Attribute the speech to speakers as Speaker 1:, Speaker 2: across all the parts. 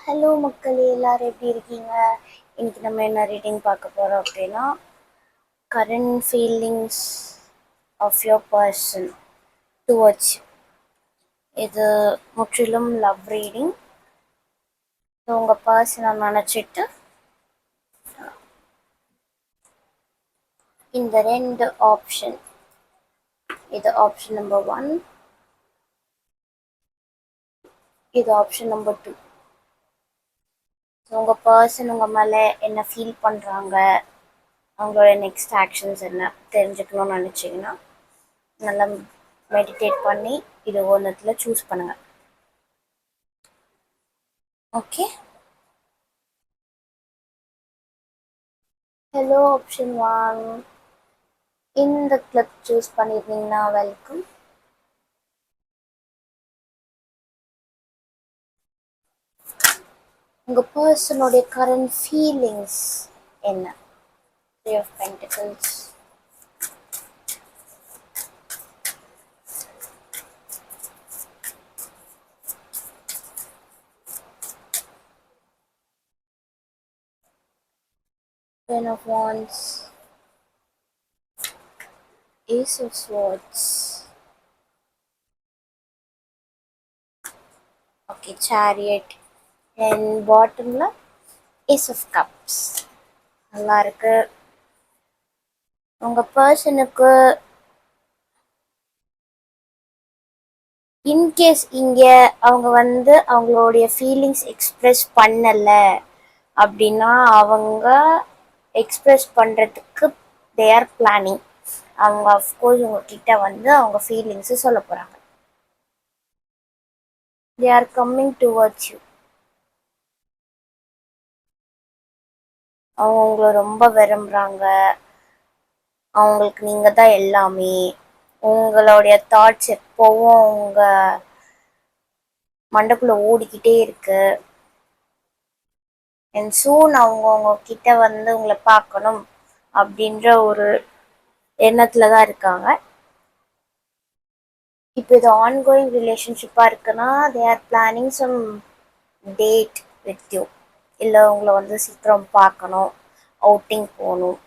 Speaker 1: Hello மக்களே, எல்லாரும் எப்படி இருக்கீங்க? இன்னைக்கு நம்ம என்ன ரீடிங் பார்க்க போகிறோம் அப்படின்னா, current feelings of your person towards. இது முற்றிலும் லவ் ரீடிங். உங்கள் பர்சனை நினச்சிட்டு இந்த ரெண்டு ஆப்ஷன், இது ஆப்ஷன் நம்பர் 1, இது ஆப்ஷன் நம்பர் 2. உங்கள் பர்சன் உங்கள் மேலே என்ன ஃபீல் பண்ணுறாங்க, அவங்களோட நெக்ஸ்ட் ஆக்ஷன்ஸ் என்ன தெரிஞ்சுக்கணும்னு நினச்சிங்கன்னா நல்லா மெடிடேட் பண்ணி இது ஒன்றுத்தில் சூஸ் பண்ணுங்கள். ஓகே. ஹலோ ஆப்ஷன் 1, இந்த கிளிப் சூஸ் பண்ணியிருந்தீங்கன்னா வெல்கம். உங்கள் பர்சனுடைய கரண்ட் ஃபீலிங்ஸ் என்ன? Three of pentacles, ten of wands, ace of swords, okay, chariot, and பாட்டமில் ஏஸ் ஆஃப் கப்ஸ். நல்லா இருக்கு. உங்கள் பர்சனுக்கு இன்கேஸ் இங்கே அவங்க அவங்களுடைய ஃபீலிங்ஸ் எக்ஸ்ப்ரெஸ் பண்ணலை அப்படின்னா அவங்க எக்ஸ்ப்ரெஸ் பண்ணுறதுக்கு தே ஆர் பிளானிங். அவங்க அஃப்கோர்ஸ் உங்ககிட்ட அவங்க ஃபீலிங்ஸு சொல்ல போகிறாங்க. They are coming towards you. அவங்க உங்களை ரொம்ப விரும்புகிறாங்க. அவங்களுக்கு நீங்கள் தான் எல்லாமே. உங்களுடைய தாட்ஸ் எப்போவும் உங்கள் மண்டக்குள்ளே ஓடிக்கிட்டே இருக்கு. அண்ட் சூன் அவங்க உங்ககிட்ட உங்களை பார்க்கணும் அப்படின்ற ஒரு எண்ணத்தில் தான் இருக்காங்க. இப்போ இது ஆன்கோயிங் ரிலேஷன்ஷிப்பாக இருக்குன்னா they are planning some date with you. இல்லை உங்களை சீக்கிரம் பார்க்கணும், அவுட்டிங் போகணும்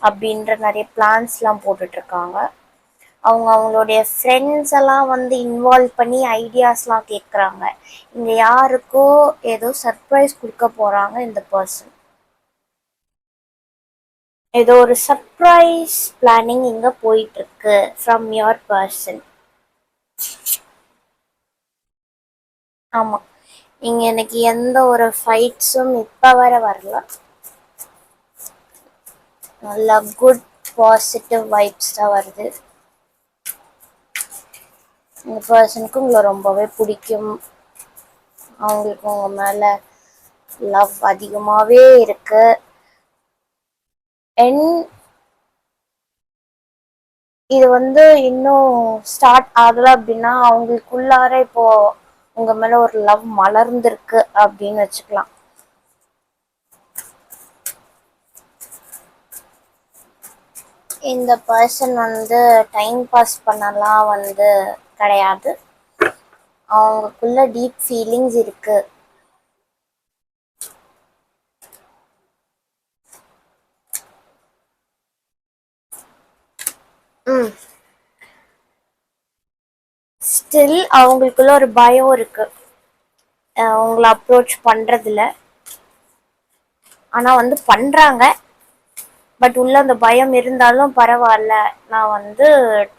Speaker 1: அப்படின்ற நிறைய பிளான்ஸ்லாம் போட்டுட்ருக்காங்க. அவங்களுடைய ஃப்ரெண்ட்ஸ் எல்லாம் இன்வால்வ் பண்ணி ஐடியாஸ்லாம் கேட்குறாங்க. இங்கே யாருக்கோ ஏதோ சர்ப்ரைஸ் கொடுக்க போகிறாங்க இந்த பர்சன். ஏதோ ஒரு சர்ப்ரைஸ் பிளானிங் இங்கே போயிட்டுருக்கு ஃப்ரம் யுவர் பர்சன். ஆமாம், இங்கே எனக்கு எந்த ஒரு ஃபைட்ஸும் இப்போ வர வரல. நல்லா குட் பாசிட்டிவ் வைப்ஸ் தான் வருது. இந்த பர்சனுக்கு உங்களை ரொம்பவே பிடிக்கும். அவங்களுக்கு உங்கள் மேலே லவ் அதிகமாகவே இருக்கு. அண்ட் இது இன்னும் ஸ்டார்ட் ஆகலை அப்படின்னா அவங்களுக்குள்ளார இப்போ உங்கள் மேலே ஒரு லவ் மலர்ந்துருக்கு அப்படின்னு வச்சுக்கலாம். இந்த பர்சன் டைம் பாஸ் பண்ணலாம் கிடையாது. அவங்களுக்குள்ள டீப் ஃபீலிங்ஸ் இருக்கு. ஸ்டில் அவங்களுக்குள்ள ஒரு பயம் இருக்கு உங்களை அப்ரோச் பண்றதுல. ஆனா பண்றாங்க, பட் உள்ள அந்த பயம் இருந்தாலும் பரவாயில்ல, நான்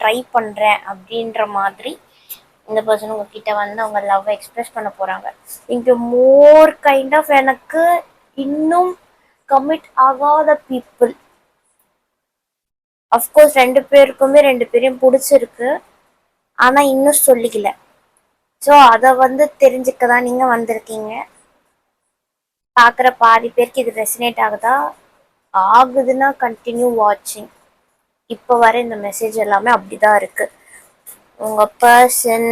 Speaker 1: ட்ரை பண்றேன் அப்படின்ற மாதிரி இந்த பர்சன் உங்ககிட்ட அவங்க லவ் எக்ஸ்பிரஸ் பண்ண போறாங்க. இங்க மோர் கைண்ட் ஆஃப் எனக்கு இன்னும் கமிட் ஆகாத பீப்புள். அஃப்கோர்ஸ் ரெண்டு பேரையும் பிடிச்சிருக்கு, ஆனா இன்னும் சொல்லிக்கல. ஸோ அதை தெரிஞ்சுக்க தான் நீங்க வந்திருக்கீங்க. பார்க்குற பாதி பேருக்கு இது ரெசனேட் ஆகுதுன்னா கண்டினியூ வாட்சிங். இப்போ வர இந்த மெசேஜ் எல்லாமே அப்படிதான் இருக்கு. உங்கள் person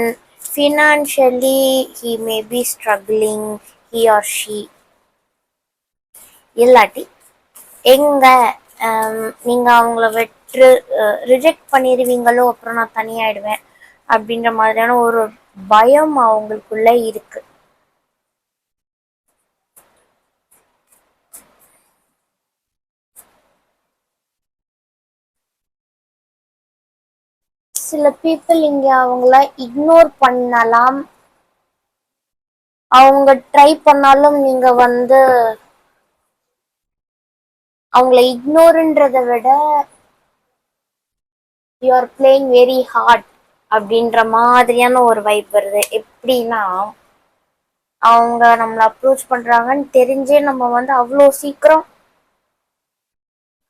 Speaker 1: financially he may be struggling, he or she. இல்லாட்டி எங்க நீங்கள் அவங்கள ரிஜெக்ட் பண்ணிடுவீங்களோ, அப்புறம் நான் தனியாயிடுவேன் அப்படின்ற மாதிரியான ஒரு பயம் அவங்களுக்குள்ள இருக்கு. சில பீப்புள் இங்க அவங்கள இக்னோர் பண்ணலாம். அவங்க ட்ரை பண்ணாலும் நீங்க வந்து அவங்கள இக்னோர்ன்றத விட you are playing very hard அப்படின்ற மாதிரியான ஒரு வைப் வருது. எப்படின்னா, அவங்க நம்மளை அப்ரோச் பண்றாங்கன்னு தெரிஞ்சே நம்ம வந்து அவ்வளோ சீக்கிரம்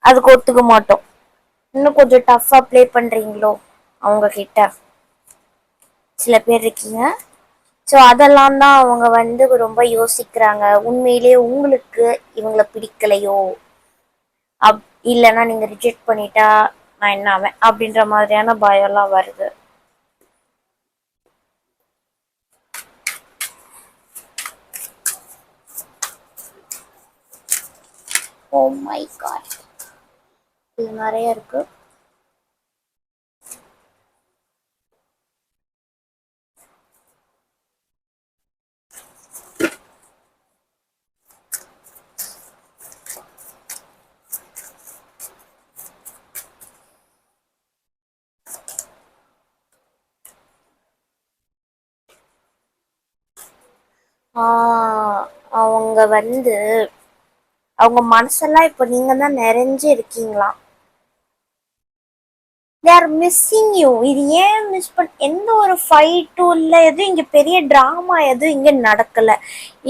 Speaker 1: அதுக்கு ஒத்துக்க மாட்டோம். இன்னும் கொஞ்சம் டஃப்பா ப்ளே பண்றீங்களோ அவங்க கிட்ட சில பேர் இருக்கீங்க. ஸோ அதெல்லாம் தான் அவங்க வந்து ரொம்ப யோசிக்கிறாங்க. உண்மையிலேயே உங்களுக்கு இவங்களை பிடிக்கலையோ, இல்லைன்னா நீங்க ரிஜெக்ட் பண்ணிட்டா நான் என்ன ஆவேன் அப்படின்ற மாதிரியான பயம்லாம் வருது. ஓ மை காட், இது நிறைய இருக்கு. அவங்க வந்து அவங்க மனசெல்லாம் இப்ப நீங்க தான் நிறைஞ்சு இருக்கீங்களாம். They are missing you. இது ஏன் மிஸ் எந்த ஒரு ஃபைட்டும் இல்லை, எதுவும் இங்கே பெரிய ட்ராமா எதுவும் இங்கே நடக்கலை.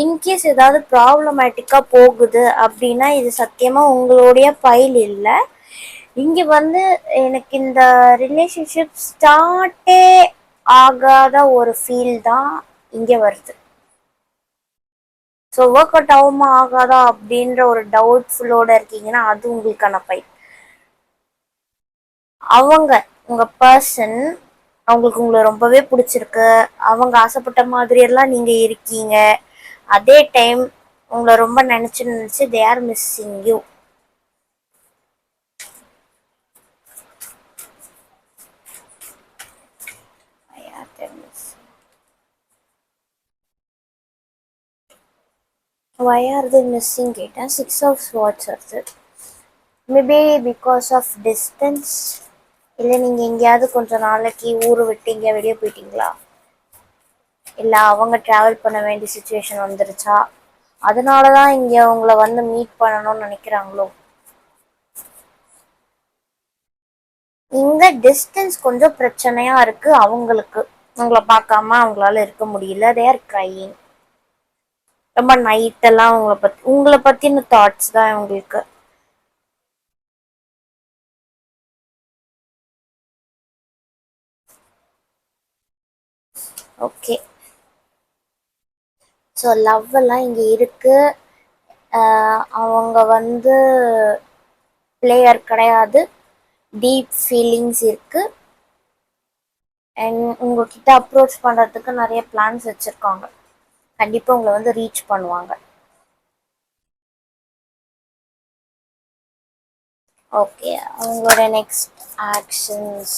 Speaker 1: இன்கேஸ் ஏதாவது ப்ராப்ளமேட்டிக்காக போகுது அப்படின்னா இது சத்தியமாக உங்களுடைய ஃபைல் இல்லை. இங்கே வந்து எனக்கு இந்த ரிலேஷன்ஷிப் ஸ்டார்ட்டே ஆகாத ஒரு ஃபீல் தான் இங்கே வருது. ஸோ ஒர்க் அவுட் ஆகுமா ஆகாதா அப்படின்ற ஒரு டவுட்ஃபுல்லோட இருக்கீங்கன்னா அது உங்களுக்கான ஃபைல். அவங்க உங்க பர்சன் அவங்களுக்கு உங்களை ரொம்பவே பிடிச்சிருக்கு, அவங்க ஆசைப்பட்ட மாதிரி எல்லாம் நீங்க இருக்கீங்க. அதே டைம் உங்களை ரொம்ப நினைச்சு they are missing you. Why are they missing கேட்டேன். 6 of swords வருது. Maybe because of distance. இல்லை நீங்கள் எங்கேயாவது கொஞ்சம் நாளைக்கு ஊரை விட்டு எங்கேயா வெளியே போயிட்டீங்களா, இல்லை அவங்க ட்ராவல் பண்ண வேண்டிய சுச்சுவேஷன் வந்துருச்சா, அதனால தான் இங்கே உங்களை வந்து மீட் பண்ணணும்னு நினைக்கிறாங்களோ. இங்கே டிஸ்டன்ஸ் கொஞ்சம் பிரச்சனையாக இருக்குது அவங்களுக்கு. உங்களை பார்க்காம அவங்களால இருக்க முடியல. They are crying. ரொம்ப நைட்டெல்லாம் உங்களை பற்றின தாட்ஸ் தான் உங்களுக்கு. ஓகே, ஸோ லவ் எல்லாம் இங்கே இருக்கு. அவங்க வந்து பிளேயர் கிடையாது, டீப் ஃபீலிங்ஸ் இருக்கு. அண்ட் உங்ககிட்ட அப்ரோச் பண்ணுறதுக்கு நிறைய பிளான்ஸ் வச்சுருக்காங்க. கண்டிப்பாக உங்களை வந்து ரீச் பண்ணுவாங்க. ஓகே, அவங்களோட நெக்ஸ்ட் ஆக்ஷன்ஸ்,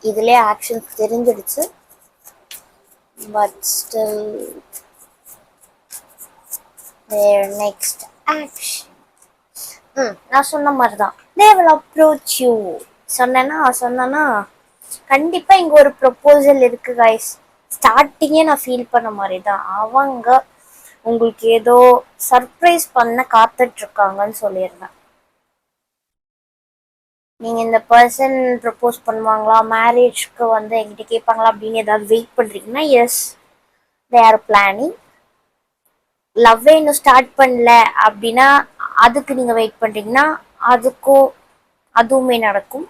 Speaker 1: இதுலேயே ஆக்ஷன்ஸ் தெரிஞ்சிடுச்சு. But still their next action. நான் சொன்ன மாதிரி தான், they will approach you. சொன்னேன்னா கண்டிப்பாக இங்கே ஒரு ப்ரொப்போசல் இருக்குது கைஸ். ஸ்டார்டிங்கே நான் ஃபீல் பண்ண மாதிரி தான் அவங்க உங்களுக்கு ஏதோ சர்ப்ரைஸ் பண்ண காத்துட்ருக்காங்கன்னு சொல்லியிருந்தேன். நீங்கள் இந்த பர்சன் ப்ரப்போஸ் பண்ணுவாங்களா, மேரேஜ்க்கு வந்து என்கிட்ட கேட்பாங்களா அப்படின்னு ஏதாவது வெயிட் பண்ணுறீங்கன்னா எஸ், தே ஆர் பிளானிங். லவ்வே இன்னும் ஸ்டார்ட் பண்ணல அப்படின்னா அதுக்கு நீங்கள் வெயிட் பண்ணுறீங்கன்னா அதுவுமே நடக்கும்.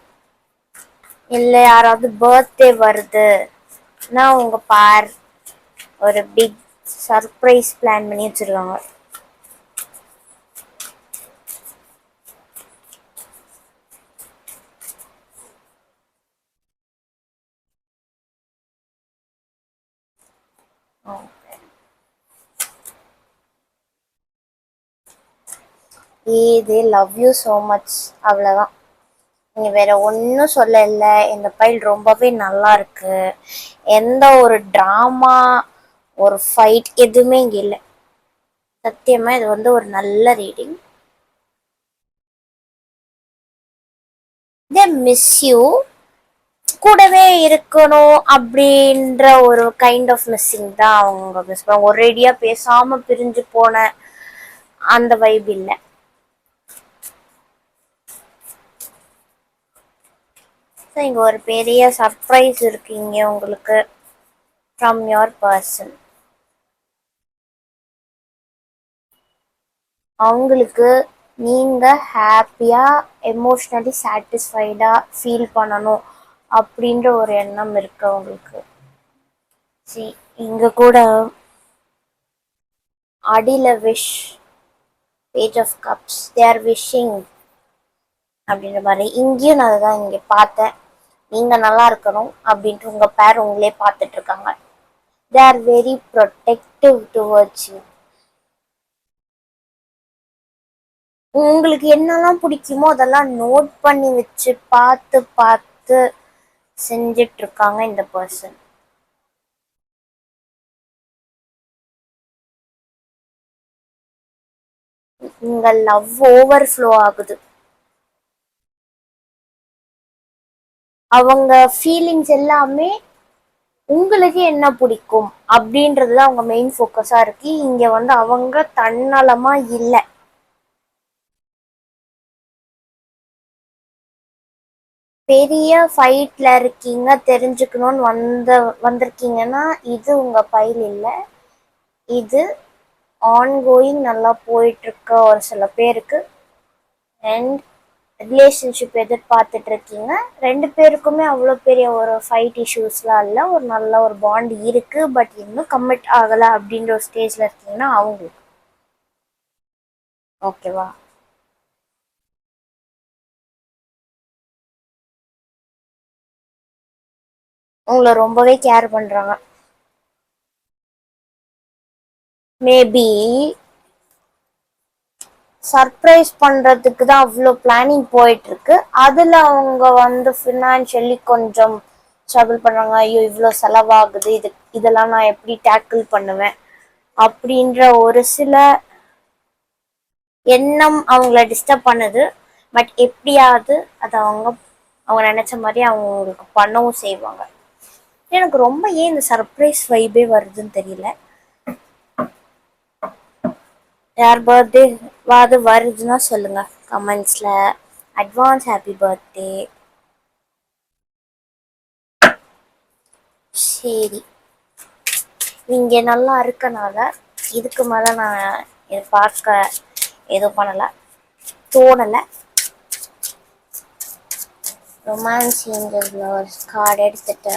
Speaker 1: இல்லை யாராவது பர்த்டே வருதுன்னா உங்கள் பார் ஒரு பிக் சர்ப்ரைஸ் பிளான் பண்ணி வச்சுருக்காங்க. they love you so much, அவ்வளோதான். நீங்கள் வேற ஒன்றும் சொல்லலை. இந்த ஃபைல் ரொம்பவே நல்லா இருக்கு. எந்த ஒரு ட்ராமா ஒரு ஃபைட் எதுவுமே இங்கே இல்லை. சத்தியமாக இது வந்து ஒரு நல்ல ரீடிங். தே மிஸ் யூ, கூடவே இருக்கணும் அப்படின்ற ஒரு கைண்ட் ஆஃப் மிஸ்ஸிங் தான் அவங்க மிஸ் பண்ணுவாங்க. ஒரேடியா பேசாம பிரிஞ்சு போன அந்த வைப் இல்லை. ஸோ இங்கே ஒரு பெரிய சர்ப்ரைஸ் இருக்கீங்க உங்களுக்கு ஃப்ரம் யுவர் பர்சன். அவங்களுக்கு நீங்கள் ஹாப்பியாக எமோஷ்னலி சாட்டிஸ்ஃபைடாக ஃபீல் பண்ணணும் அப்படின்ற ஒரு எண்ணம் இருக்கு அவங்களுக்கு. சரி, இங்கே கூட அடியில் wish, page of cups, they are wishing அப்படின்ற மாதிரி. இங்கேயும் நான் தான் இங்கே பார்த்தேன். நீங்கள் நல்லா இருக்கணும் அப்படின்ட்டு உங்கள் பேர் உங்களே பார்த்துட்டு இருக்காங்க. They are very protective towards you. உங்களுக்கு என்னெல்லாம் பிடிக்குமோ அதெல்லாம் நோட் பண்ணி வச்சு பார்த்து பார்த்து செஞ்சிட்டு இருக்காங்க இந்த பர்சன். இங்க லவ் ஓவர்ஃப்ளோ ஆகுது. அவங்க ஃபீலிங்ஸ் எல்லாமே உங்களுக்கு என்ன பிடிக்கும் அப்படின்றதுல அவங்க மெயின் ஃபோக்கஸா இருக்கு. இங்க வந்து அவங்க தன்னலமா இல்லை. பெரிய ஃபைட்ல இருக்கீங்க, தெரிஞ்சுக்கணும்னு வந்திருக்கீங்கன்னா இது உங்க பைல் இல்லை. இது ஆன்கோயிங் நல்லா போயிட்டு இருக்க ஒரு சில பேருக்கு. அண்ட் ரிலேஷன்ஷிப் எதிர்பார்த்துட்டு இருக்கீங்க. ரெண்டு பேருக்குமே அவ்வளோ பெரிய ஒரு ஃபைட் இஷ்யூஸ்லாம் இல்லை. ஒரு நல்ல ஒரு பாண்ட் இருக்கு. பட் இன்னும் கமிட் ஆகலை அப்படின்ற ஒரு ஸ்டேஜில் இருக்கீங்கன்னா அவங்களுக்கு ஓகேவா. உங்களை ரொம்பவே கேர் பண்ணுறாங்க. மேபி சர்ப்ரைஸ் பண்ணுறதுக்கு தான் அவ்வளோ பிளானிங் போயிட்டுருக்கு. அதில் அவங்க வந்து ஃபினான்ஷியலி கொஞ்சம் ஸ்ட்ரகிள் பண்ணுறாங்க. ஐயோ இவ்வளோ செலவாகுது, இதெல்லாம் நான் எப்படி டேக்கிள் பண்ணுவேன் அப்படின்ற ஒரு சில எண்ணம் அவங்கள டிஸ்டர்ப் பண்ணுது. பட் எப்படியாவது அதை அவங்க நினச்ச மாதிரி அவங்களுக்கு பண்ணவும் செய்வாங்க. எனக்கு ரொம்ப ஏன் இந்த சர்ப்ரைஸ் வைபே வருதுன்னு தெரியல. யார் பர்த்டேவாது வருதுன்னா சொல்லுங்க கமெண்ட்ஸ்ல. Advance happy birthday. சரி, நீங்க நல்லா இருக்கனால இதுக்கு மேல நான் இதை பார்க்க எதுவும் பண்ணலை, தோணலை. ரொமான்ஸ் ஏஞ்சல்ல ஒரு கார்டு எடுத்துட்டு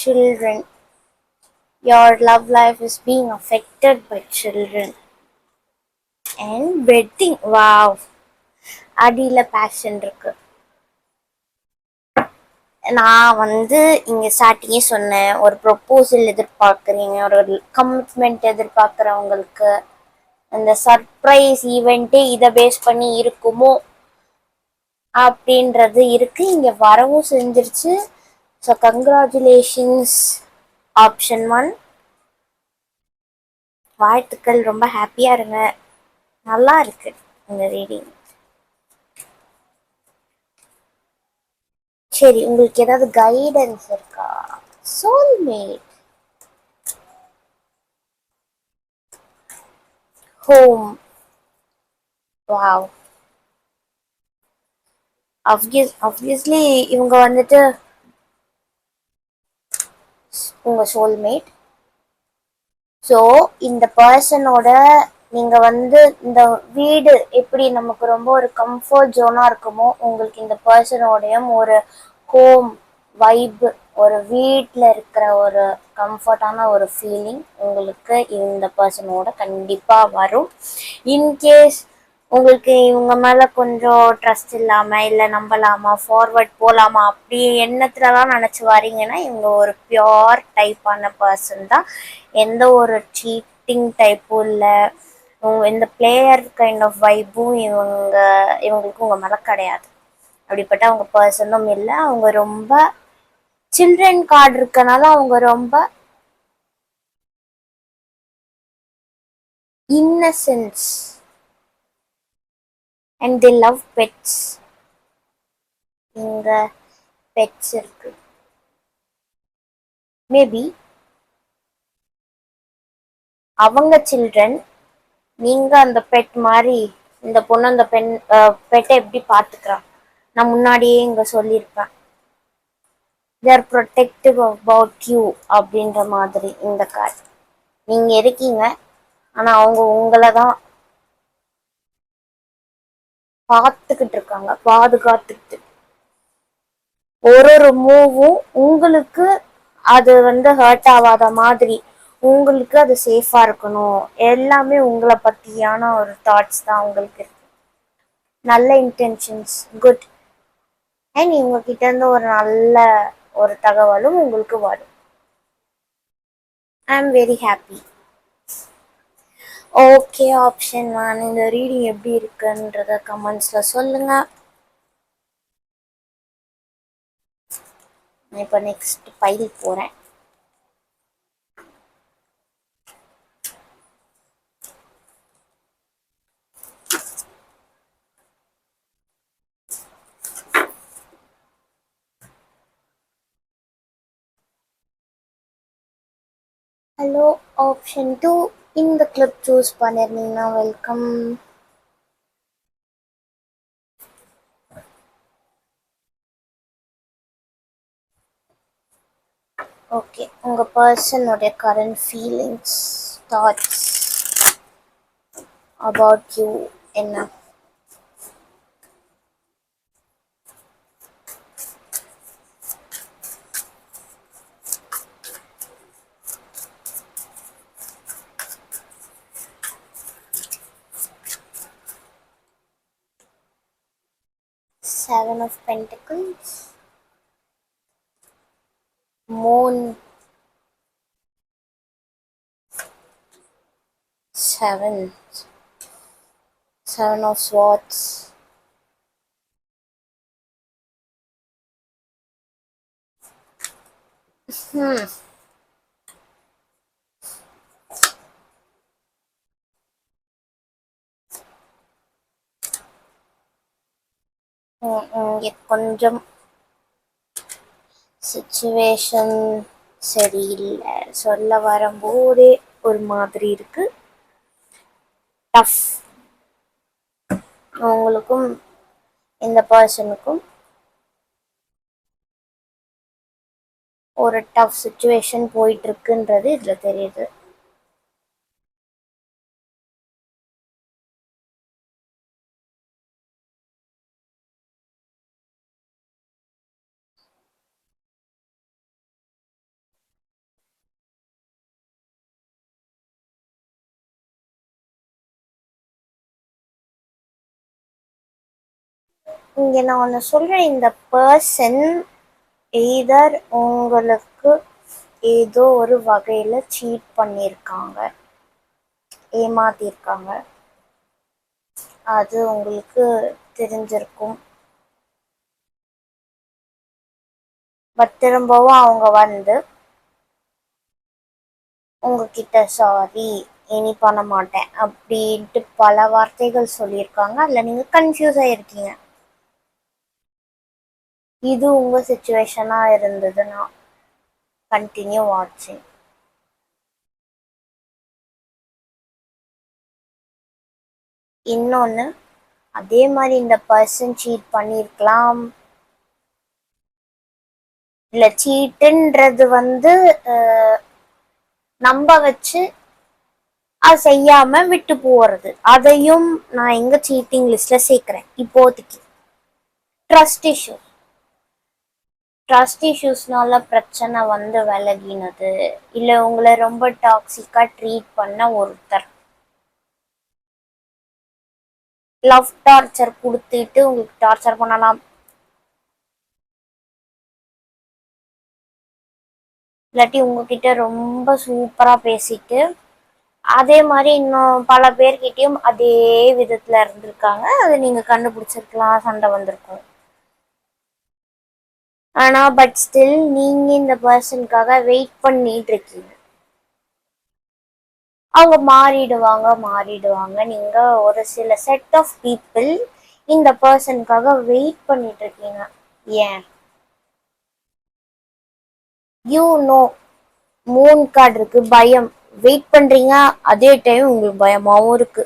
Speaker 1: children, your love life is being affected by children and wedding. wow, அடியில பேஷன் இருக்கு. நான் வந்து இங்க ஸ்டார்டிங்கே சொன்னேன், ஒரு ப்ரொப்போசல் எதிர்பார்க்குறீங்க, ஒரு கமிட்மெண்ட் எதிர்பார்க்குறவங்களுக்கு அந்த சர்ப்ரைஸ் ஈவெண்ட்டே இதை பேஸ் பண்ணி இருக்குமோ அப்படின்றது இருக்கு. இங்க வரவும் செஞ்சிருச்சு. So congratulations option 1. வாழ்த்துக்கள், ரொம்ப ஹாப்பியா இருங்க. நல்லா இருக்கு இந்த ரீடிங். சரி, உங்களுக்கு ஏதாவது கைடன்ஸ் இருக்கா? Soulmate, home, wow. ஆப்வியஸ்லி இவங்க வந்துட்டு உங்க சோல்மேட். ஸோ இந்த பர்சனோட நீங்க வந்து இந்த வீடு எப்படி நமக்கு ரொம்ப ஒரு கம்ஃபர்ட் ஜோனா இருக்குமோ, உங்களுக்கு இந்த பர்சனோடையும் ஒரு ஹோம் வைப், ஒரு வீட்டில் இருக்கிற ஒரு கம்ஃபர்டான ஒரு ஃபீலிங் உங்களுக்கு இந்த பர்சனோட கண்டிப்பாக வரும். இன்கேஸ் உங்களுக்கு இவங்க மேலே கொஞ்சம் ட்ரஸ்ட் இல்லாமல், இல்லை நம்பலாமா, ஃபார்வர்ட் போகலாமா அப்படி எண்ணத்துலலாம் நினச்சி வரீங்கன்னா இவங்க ஒரு பியோர் டைப்பான பர்சன் தான். எந்த ஒரு சீட்டிங் டைப்பும் இல்லை. இந்த பிளேயர் கைண்ட் ஆஃப் வைப்பும் இவங்களுக்கு உங்கள் மேலே கிடையாது. அப்படிப்பட்ட அவங்க பர்சனும் இல்லை. அவங்க ரொம்ப சில்ட்ரன் கார்டு இருக்கனால அவங்க ரொம்ப innocence and they love pets. இங்க பெட்ஸ் இருக்கு. மேபி அவங்க சில்ட்ரன், நீங்க அந்த பெட் மாதிரி இந்த பொண்ணு அந்த பெட்டை எப்படி பாத்துக்கிறா நான் முன்னாடியே இங்க சொல்லியிருப்பேன். தேர் ப்ரொடெக்டிவ் அபவுட் யூ அப்படின்ற மாதிரி இந்த கார்டு. நீங்க இருக்கீங்க, ஆனா அவங்க உங்களை தான் பார்த்துக்கிட்டு இருக்காங்க, பாதுகாத்துக்கிட்டு. ஒரு மூவும் உங்களுக்கு அது ஹர்ட் ஆகாத மாதிரி, உங்களுக்கு அது சேஃபா இருக்கணும், எல்லாமே உங்களை பத்தியான ஒரு தாட்ஸ் தான் உங்களுக்கு இருக்கு. நல்ல இன்டென்ஷன்ஸ், குட். அண்ட் உங்ககிட்ட இருந்து ஒரு நல்ல ஒரு தகவலும் உங்களுக்கு வரும். I am very happy. Okay option 1, இந்த ரீடிங் எப்படி இருக்குன்றத கமெண்ட்ஸ்ல சொல்லுங்க. நான் இப்போ நெக்ஸ்ட் ஃபைல் போறேன். ஹலோ ஆப்ஷன் 2, இந்த கிளிப் சூஸ் பண்ணிருந்தீங்கன்னா வெல்கம். ஓகே, உங்க பர்சனுடைய current feelings, thoughts about you என்ன? Seven of Pentacles, Moon, Seven of Swords, கொஞ்சம் சிச்சுவேஷன் சரியில்லை, சொல்ல வரும்போதே ஒரு மாதிரி இருக்கு. டஃப். உங்களுக்கும் இந்த பர்சனுக்கும் ஒரு டஃப் சிச்சுவேஷன் போயிட்டு இருக்குன்றது இதுல தெரியுது. இங்க நான் ஒன்று சொல்றேன், இந்த பர்சன் எய்தர் உங்களுக்கு ஏதோ ஒரு வகையில சீட் பண்ணியிருக்காங்க, ஏமாத்திருக்காங்க, அது உங்களுக்கு தெரிஞ்சிருக்கும். பட் திரும்பவும் அவங்க உங்ககிட்ட சாரி, இனி பண்ண மாட்டேன் அப்படின்ட்டு பல வார்த்தைகள் சொல்லியிருக்காங்க. அதில் நீங்க கன்ஃபியூஸ் ஆயிருக்கீங்க. இது உங்க சிச்சுவேஷனா இருந்ததுன்னா கண்டினியூ வாட்சிங். இன்னொன்று, அதே மாதிரி இந்த பர்சன் சீட் பண்ணியிருக்கலாம், இல்லை சீட்டுன்றது நம்ப வச்சு அது செய்யாம விட்டு போறது, அதையும் நான் எங்க சீட்டிங் லிஸ்ட்ல சேர்க்கிறேன் இப்போதைக்கு. ட்ரஸ்ட் இஷ்யூஸ்னால பிரச்சனை விலகினது, இல்லை உங்களை ரொம்ப டாக்ஸிக்கா ட்ரீட் பண்ண ஒருத்தர், லவ் டார்ச்சர் கொடுத்துட்டு உங்களுக்கு டார்ச்சர் பண்ணலாம், இல்லாட்டி உங்ககிட்ட ரொம்ப சூப்பரா பேசிட்டு அதே மாதிரி இன்னும் பல பேர்கிட்டயும் அதே விதத்துல இருந்திருக்காங்க. அதை நீங்க கண்டுபிடிச்சிருக்கலாம், சண்டை வந்திருக்கும். ஆனா பட் ஸ்டில் நீங்க இந்த பர்சனுக்காக வெயிட் பண்ணிட்டு இருக்கீங்க. அவங்க மாறிடுவாங்க. நீங்க ஒரு சில செட் ஆஃப் பீப்புள் இந்த பர்சனுக்காக வெயிட் பண்ணிட்டு இருக்கீங்க. ஏன்? யூ நோ மூன் கார்டு இருக்கு, பயம். வெயிட் பண்றீங்க, அதே டைம் உங்களுக்கு பயமாவும் இருக்கு.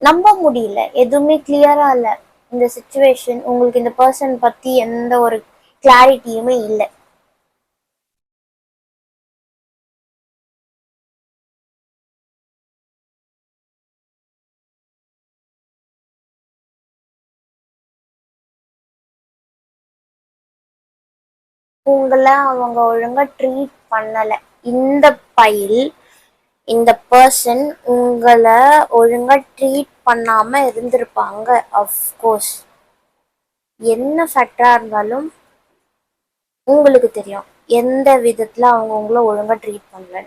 Speaker 1: நம்ப முடியல, எதுவுமே கிளியரா இல்ல இந்த சிச்சுவேஷன். உங்களுக்கு இந்த பர்சன் பத்தி எந்த ஒரு கிளாரிட்டியுமே இல்லை. உங்களை அவங்க ஒழுங்கா ட்ரீட் பண்ணல. இந்த பைல் இந்த பர்சன் உங்களை ஒழுங்கா ட்ரீட் பண்ணாம இருந்திருப்பாங்க. அஃப்கோர்ஸ் என்ன ஃபேக்டரா இருந்தாலும் உங்களுக்கு தெரியும் எந்த விதத்துல அவங்க உங்களை ஒழுங்கா ட்ரீட் பண்ணல.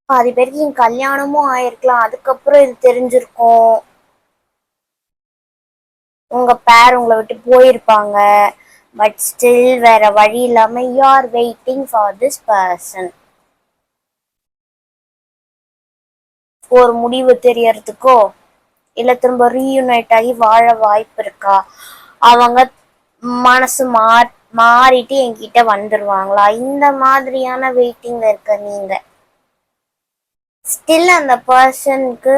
Speaker 1: பாதி பேருக்கு நீங்க கல்யாணமும் ஆயிருக்கலாம், அதுக்கப்புறம் இது தெரிஞ்சிருக்கும். உங்க பேர் உங்களை விட்டு போயிருப்பாங்க. பட் ஸ்டில் வேற வழி இல்லாம you are waiting for this person. ஒரு முடிவு தெரியறதுக்கோ இல்ல திரும்ப ரீயூனைட் ஆகி வாழ வாய்ப்பு இருக்கா, அவங்க மனசு மாறிட்டு என்கிட்ட வந்துருவாங்களா, இந்த மாதிரியான வெயிட்டிங்ல இருக்க நீங்க. ஸ்டில் அந்த பர்சனுக்கு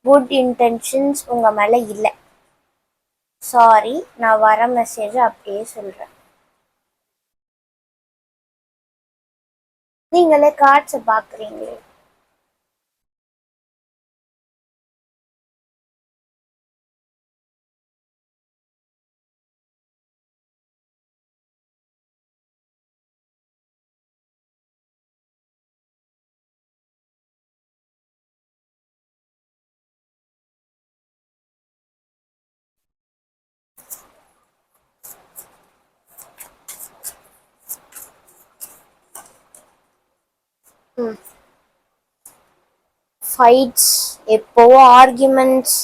Speaker 1: குட் இன்டென்ஷன்ஸ் உங்க மேல இல்லை. சாரி, நான் வர மெசேஜ் அப்படியே சொல்றேன். நீங்களே கார்ட்ஸை பாக்குறீங்களே. ஃபைட்ஸ் எப்போவோ, ஆர்கியூமெண்ட்ஸ்,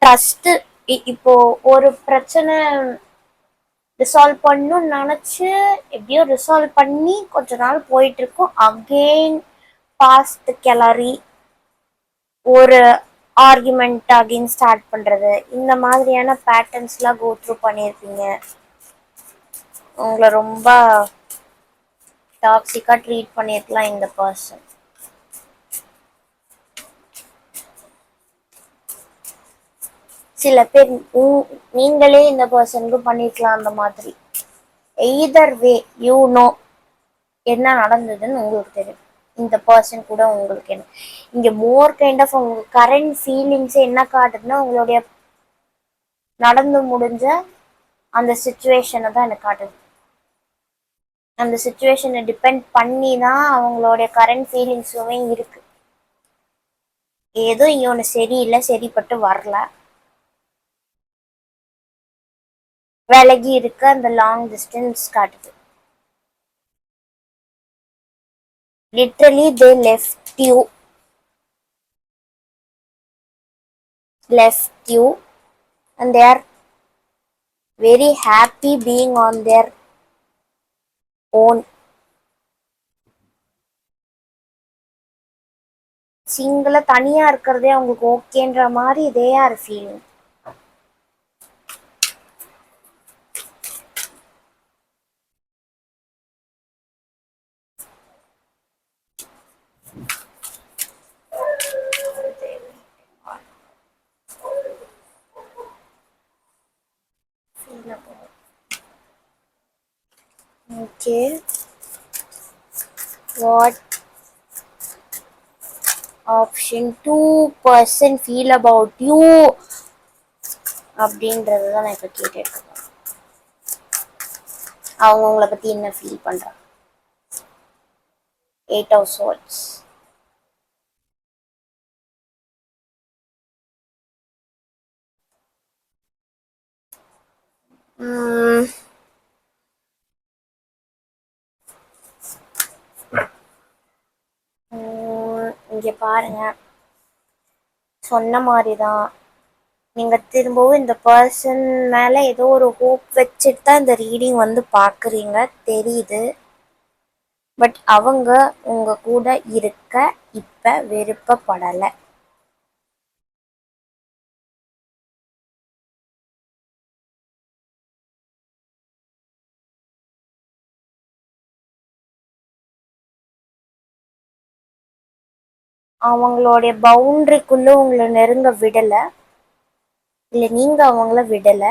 Speaker 1: ட்ரஸ்ட். இப்போ ஒரு பிரச்சனை ரிசால்வ் பண்ணணும்னு நினைச்சு எப்படியோ ரிசால்வ் பண்ணி கொஞ்ச நாள் போயிட்டு இருக்கும். அகெயின் பாஸ்ட் கிளறி ஒரு ஆர்குமெண்ட் அகெயின் ஸ்டார்ட் பண்றது, இந்த மாதிரியான பேட்டர்ன்ஸ்லாம் கோ த்ரூ பண்ணியிருப்பீங்க. உங்களை ரொம்ப டாக்ஸிக்கா ட்ரீட் பண்ணியிருக்கலாம் இந்த பர்சன். சில பேர் நீங்களே இந்த பர்சனுக்கு பண்ணிருக்கலாம் அந்த மாதிரி. எய்தர் வே யூ நோ என்ன நடந்ததுன்னு உங்களுக்கு தெரியும். இந்த பர்சன் கூட உங்களுக்கு என்ன இங்க மோர் கைண்ட் ஆஃப் உங்க கரண்ட் ஃபீலிங்ஸ் என்ன காட்டுதுன்னா உங்களுடைய நடந்து முடிஞ்ச அந்த சுச்சுவேஷனை தான் எனக்கு காட்டுது. அந்த சுச்சுவேஷனை டிபெண்ட் பண்ணி தான் அவங்களுடைய கரண்ட் ஃபீலிங்ஸுமே இருக்கு. ஏதோ இங்க ஒன்று சரியில்லை, சரிப்பட்டு வரல, விலகி இருக்க அந்த லாங் டிஸ்டன்ஸ் காட்டுது. Literally they left you and they are very happy being on their own. சிங்கிளா தனியா இருக்கிறதே அவங்களுக்கு ஓகேன்ற மாதிரி they are feeling. Okay, what option 2% feel about you அப்படின்றது தான் நான் இப்போ கேட்டுட்டு இருக்கேன். அவங்க உங்களை பத்தி என்ன ஃபீல் பண்றாங்க? 8 of Swords. இங்க பாருங்க, சொன்ன மாதிரி தான். நீங்க திரும்பவும் இந்த பர்சன் மேல ஏதோ ஒரு ஹோப் வச்சுட்டு தான் இந்த ரீடிங் வந்து பாக்குறீங்க தெரியுது. பட் அவங்க உங்க கூட இருக்க இப்ப விருப்பப்படல. அவங்களுடைய பவுண்டரிக்குள்ள உங்களை நெருங்க விடல, இல்ல நீங்க அவங்கள விடல.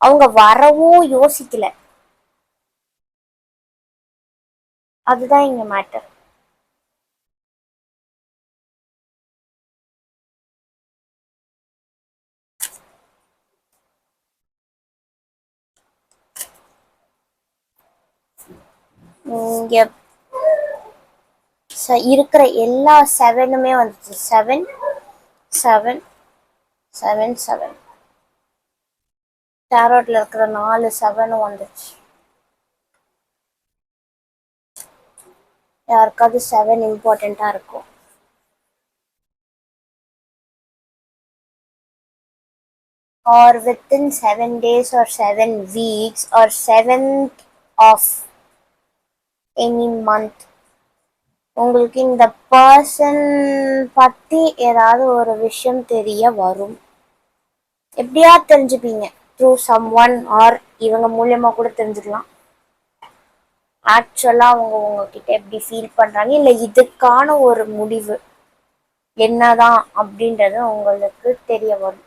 Speaker 1: அவங்க வரவும் யோசிக்கல. அதுதான் இங்க மேட்டர். இங்க இருக்கிற எல்லா செவனுமே வந்துச்சு. Seven seven seven seven. டேரோட்ல இருக்கிற 4 செவனும் வந்துச்சு. யாருக்காவது 7 இம்பார்ட்டண்டா இருக்கும். Or within 7 days or 7 weeks or 7th of any month, உங்களுக்கு இந்த பர்சன் பத்தி ஏதாவது ஒரு விஷயம் தெரிய வரும். எப்படியா தெரிஞ்சுப்பீங்க, த்ரூ சம் ஒன் ஆர் இவங்க மூலியமா கூட தெரிஞ்சுக்கலாம். ஆக்சுவலா அவங்க உங்ககிட்ட எப்படி ஃபீல் பண்றாங்க, இல்ல இதுக்கான ஒரு முடிவு என்னதான் அப்படின்றது உங்களுக்கு தெரிய வரும்.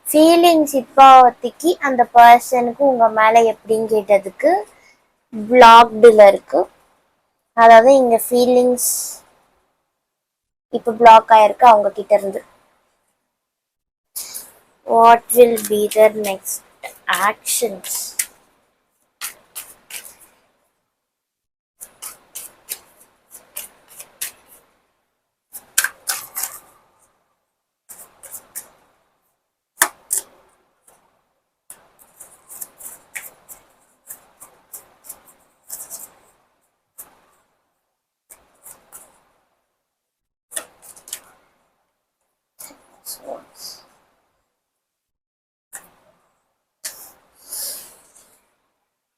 Speaker 1: ஃபீலிங்ஸ் இப்போதைக்கு அந்த பர்சனுக்கு உங்க மேல எப்படின்னு கேட்டதுக்கு பிளாக்டுல இருக்கு. அதாவது இங்க ஃபீலிங்ஸ் இப்ப பிளாக் ஆயிருக்கு அவங்க கிட்ட இருந்து. What will be their next actions?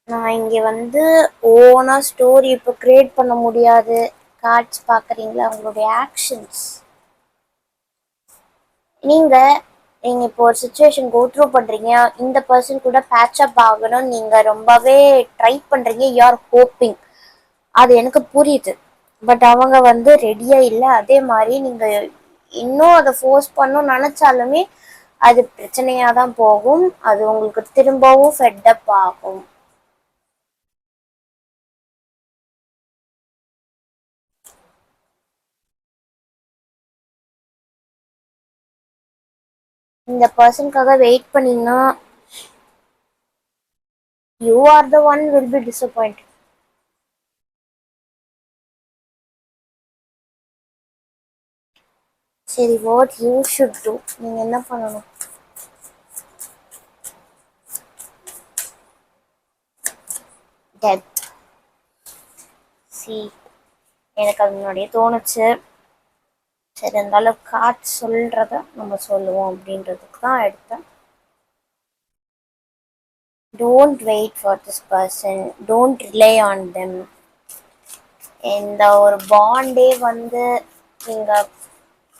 Speaker 1: நான் இங்க வந்து ஓனா ஸ்டோரி இப்போ கிரியேட் பண்ண முடியாது. கார்ட்ஸ் பாக்குறீங்களா, உங்களுடைய ஆக்ஷன்ஸ். நீங்க நீங்க இப்போ ஒரு சுச்சுவேஷன் கோ த்ரூ பண்றீங்க, இந்த பர்சன் கூட பேட்ச் அப் ஆகணும், நீங்க ரொம்பவே ட்ரை பண்றீங்க, யூ ஆர் ஹோப்பிங். அது எனக்கு புரியுது. பட் அவங்க வந்து ரெடியா இல்லை. அதே மாதிரி நீங்க இன்னும் அதை ஃபோர்ஸ் பண்ணணும்னு நினைச்சாலுமே அது பிரச்சனையா தான் போகும். அது உங்களுக்கு திரும்பவும் ஃபெட்டப் ஆகும். இந்த பர்சனுக்காக வெயிட் பண்ணீங்கன்னா you are the one will be disappoint. சரி, வாட் யூ ஷுட் டூ, நீங்க என்ன பண்ணணும்? டெத். சி, எனக்கு அது முன்னாடியே தோணுச்சு. சரி, இருந்தாலும் கார்ட்ஸ் சொல்றத நம்ம சொல்லுவோம் அப்படின்றதுக்கு தான் எடுத்தேன். Don't wait for this person, don't rely on them. இந்த ஒரு பாண்டே வந்து நீங்க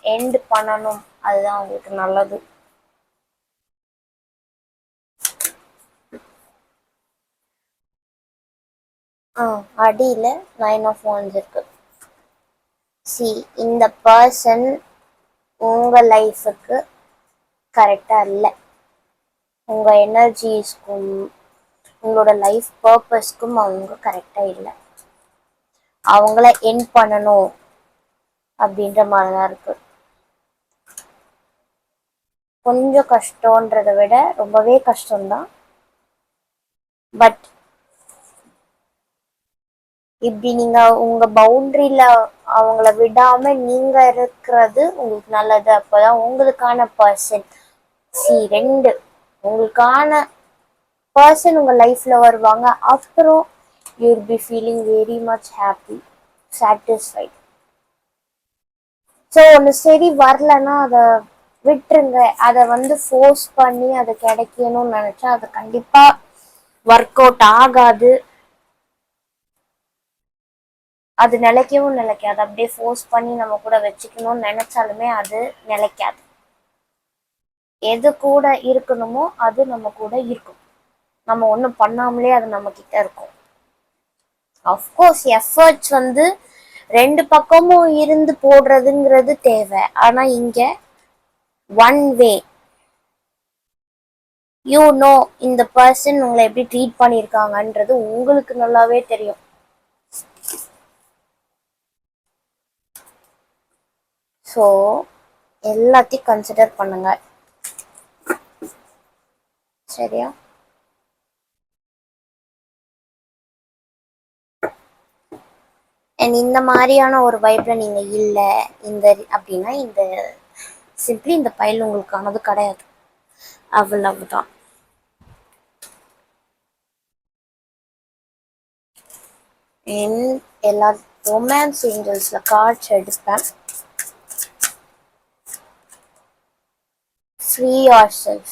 Speaker 1: எண்ட் பண்ணணும், அதுதான் உங்களுக்கு நல்லது. அடியில 9 of Wands இருக்கு. சி, இந்த பர்சன் உங்க லைஃபுக்கு கரெக்டா இல்லை. உங்க எனர்ஜிஸ்க்கும் உங்களோட லைஃப் பர்பஸ்க்கும் அவங்க கரெக்டா இல்லை. அவங்கள என் பண்ணணும் அப்படின்ற மாதிரிதான் இருக்கு. கொஞ்சம் கஷ்டன்றதை விட ரொம்பவே கஷ்டம்தான். பட் இப்படி நீங்க உங்க பவுண்டரியில அவங்கள விடாம நீங்க இருக்கிறது உங்களுக்கு நல்லது. அப்பதான் உங்களுக்கான பர்சன் சி 2 உங்களுக்கான பர்சன் உங்க லைஃப்ல வருவாங்க. அப்புறம் you will be feeling very much happy, satisfied. So ஒன்று சரி வரலன்னா அதை விட்டுருங்க. அதை ஃபோர்ஸ் பண்ணி அதை கிடைக்கணும்னு நினச்சா அது கண்டிப்பாக ஒர்க் அவுட் ஆகாது. அது நிலைக்கவும் நிலைக்காது. அப்படியே ஃபோர்ஸ் பண்ணி நம்ம கூட வச்சுக்கணும்னு நினைச்சாலுமே அது நிலைக்காது. எது கூட இருக்கணுமோ அது நம்ம கூட இருக்கும். நம்ம ஒன்றும் பண்ணாமலே அது நம்ம கிட்ட இருக்கும். அஃப்கோர்ஸ் எஃபர்ட்ஸ் ரெண்டு பக்கமும் இருந்து போடுறதுங்கிறது தேவை. ஆனா இங்க ஒன் வே. யூ நோ இந்த பர்சன் உங்களை எப்படி ட்ரீட் பண்ணியிருக்காங்கன்றது உங்களுக்கு நல்லாவே தெரியும். ஸோ எல்லாத்தையும் கன்சிடர் பண்ணுங்க, சரியா? அண்ட் இந்த மாதிரியான ஒரு வைப்ல நீங்க இல்லை இந்த அப்படின்னா இந்த சிம்பிளி இந்த பைல் உங்களுக்கானது கிடையாது. அவ்வளவுதான். எல்லா ரொமான்ஸ் ஏஞ்சல்ஸ்ல கார்ட்ஸ் எடுப்பேன். Free yourself.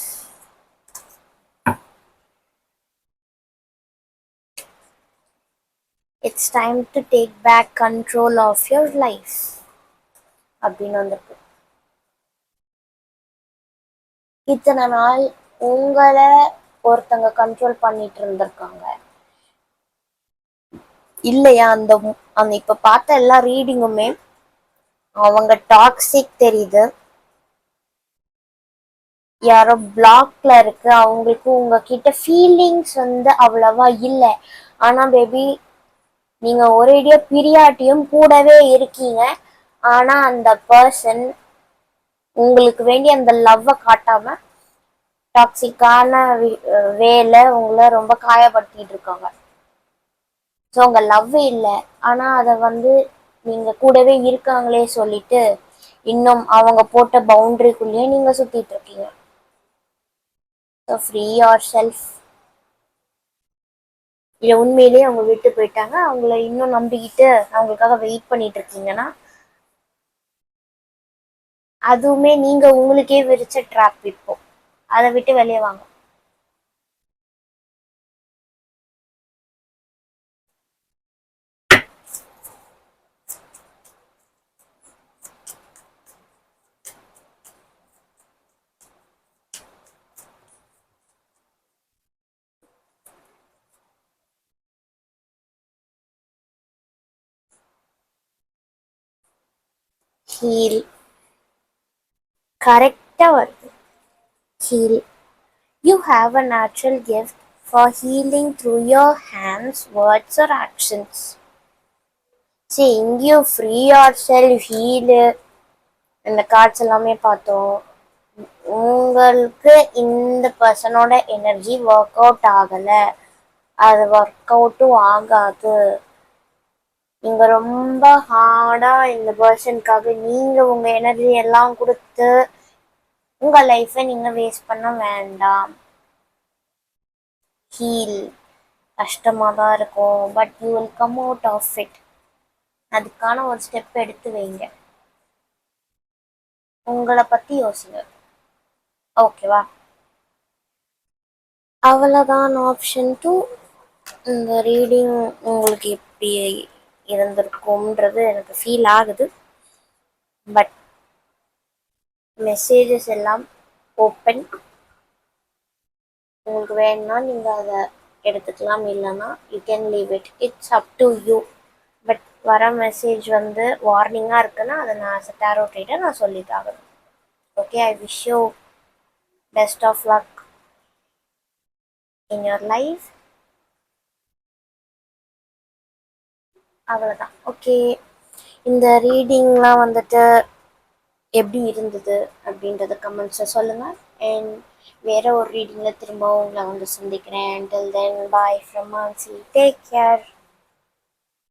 Speaker 1: It's time to take back control of your life அப்படின்னு வந்திருக்கு. இத்தனை நாள் உங்களை ஒருத்தங்க கண்ட்ரோல் பண்ணிட்டு இருந்திருக்காங்க இல்லையா? அந்த அந்த இப்ப பார்த்த எல்லா ரீடிங்குமே அவங்க டாக்ஸிக் தெரியுது. யாரோ பிளாக்ல இருக்கு. அவங்களுக்கு உங்ககிட்ட ஃபீலிங்ஸ் அவ்வளவா இல்லை. ஆனா பேபி நீங்க ஒரேடியா பிரியாட்டியும் கூடவே இருக்கீங்க. ஆனா அந்த பர்சன் உங்களுக்கு வேண்டிய அந்த லவ்வை காட்டாம டாக்ஸிக்கான வேலை உங்களை ரொம்ப காயப்படுத்திட்டு இருக்காங்க. ஸோ உங்க லவ் இல்லை, ஆனா அதை நீங்க கூடவே இருக்காங்களே சொல்லிட்டு இன்னும் அவங்க போட்ட பவுண்டரிக்குள்ளேயே நீங்க சுத்திட்டு இருக்கீங்க. So free your self. இல்லை உண்மையிலேயே அவங்க விட்டு போயிட்டாங்க, அவங்கள இன்னும் நம்பிக்கிட்டு அவங்களுக்காக வெயிட் பண்ணிட்டு இருக்கீங்கன்னா அதுவுமே நீங்க உங்களுக்கே விரிச்ச ட்ராப். இப்போ அதை விட்டு வெளியே வாங்க. ஹீல். கரெக்டா வருது. Heel. You have a natural gift for healing through your hands, words or actions. See, இங்கேயும் ஃப்ரீ ஆர் செல்ஃப் ஹீலு இந்த கார்ட்ஸ் எல்லாமே பார்த்தோம். உங்களுக்கு இந்த பர்சனோட எனர்ஜி ஒர்க் அவுட் ஆகலை, அது ஒர்க் அவுட்டும் ஆகாது. நீங்க ரொம்ப ஹார்டா இந்த பர்சனுக்காக நீங்க உங்க எனர்ஜி எல்லாம் கொடுத்து உங்க லைஃப்பை நீங்க வேஸ்ட் பண்ண வேண்டாம். ஹீல். கஷ்டமாக தான் இருக்கும், but you will come out of it. அதுக்கான ஒரு ஸ்டெப் எடுத்து வைங்க. உங்களை பற்றி யோசிங்க, ஓகேவா? அவ்வளோதான் ஆப்ஷன் 2. இந்த ரீடிங் உங்களுக்கு எப்படி இருந்திருக்கும்ன்றது எனக்கு ஃபீல் ஆகுது. பட் மெசேஜஸ் எல்லாம் ஓப்பன். உங்களுக்கு வேணும்னா நீங்கள் அதை எடுத்துக்கலாம், இல்லைன்னா you can leave it. It's up to you. But வர மெசேஜ் வார்னிங்காக இருக்குன்னா அதை நான் ஆஸ் அ டேரோ ட்ரீடர் நான் சொல்லிட்டாகணும். Okay, I wish you best of luck in your life. அவ்வளோதான். ஓகே, இந்த ரீடிங்லாம் எப்படி இருந்தது அப்படின்றத கமெண்ட்ஸில் சொல்லுங்கள். அண்ட் வேறு ஒரு ரீடிங்கில் திரும்ப உங்களை சந்திக்கிறேன். Until then, bye from Mansi. Take care.